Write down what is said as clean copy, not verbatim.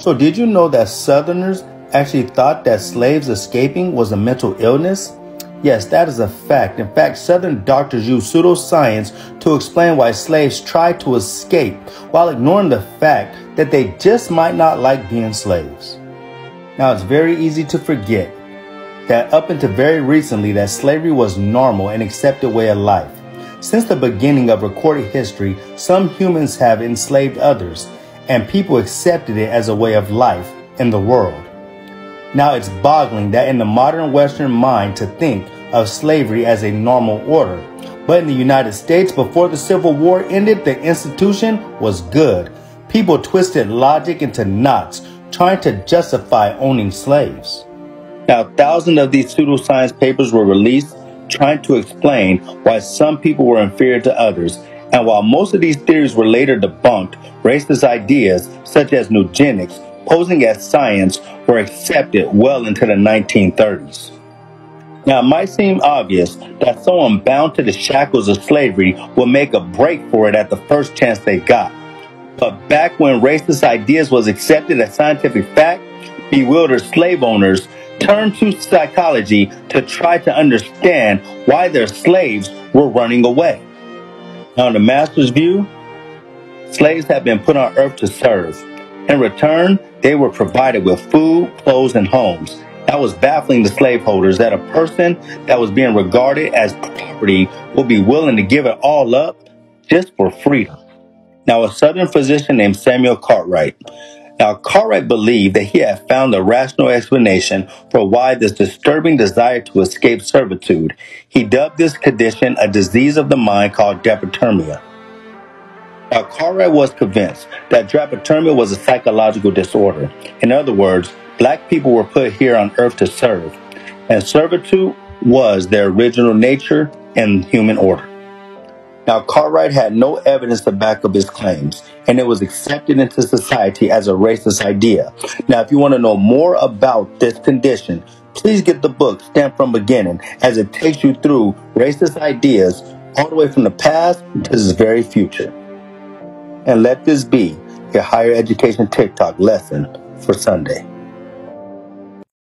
So did you know that Southerners actually thought that slaves escaping was a mental illness? Yes, that is a fact. In fact, Southern doctors used pseudoscience to explain why slaves tried to escape while ignoring the fact that they just might not like being slaves. Now, it's very easy to forget that up until very recently that slavery was normal and accepted way of life. Since the beginning of recorded history, some humans have enslaved others, and people accepted it as a way of life in the world. Now it's boggling that in the modern Western mind to think of slavery as a normal order. But in the United States, before the Civil War ended, the institution was good. People twisted logic into knots, trying to justify owning slaves. Now, thousands of these pseudoscience papers were released, trying to explain why some people were inferior to others. And while most of these theories were later debunked, racist ideas such as eugenics, posing as science, were accepted well into the 1930s. Now, it might seem obvious that someone bound to the shackles of slavery will make a break for it at the first chance they got. But back when racist ideas was accepted as scientific fact, bewildered slave owners turned to psychology to try to understand why their slaves were running away. Now, in the master's view, slaves had been put on earth to serve. In return, they were provided with food, clothes, and homes. That was baffling to slaveholders that a person that was being regarded as property would be willing to give it all up just for freedom. Now, a Southern physician named Samuel Cartwright. Now, Cartwright believed that he had found a rational explanation for why this disturbing desire to escape servitude. He dubbed this condition a disease of the mind called drapetomania. Now, Cartwright was convinced that drapetomania was a psychological disorder. In other words, black people were put here on earth to serve, and servitude was their original nature and human order. Now, Cartwright had no evidence to back up his claims, and it was accepted into society as a racist idea. Now, if you want to know more about this condition, please get the book Stamped from Beginning, as it takes you through racist ideas all the way from the past to this very future. And let this be your higher education TikTok lesson for Sunday.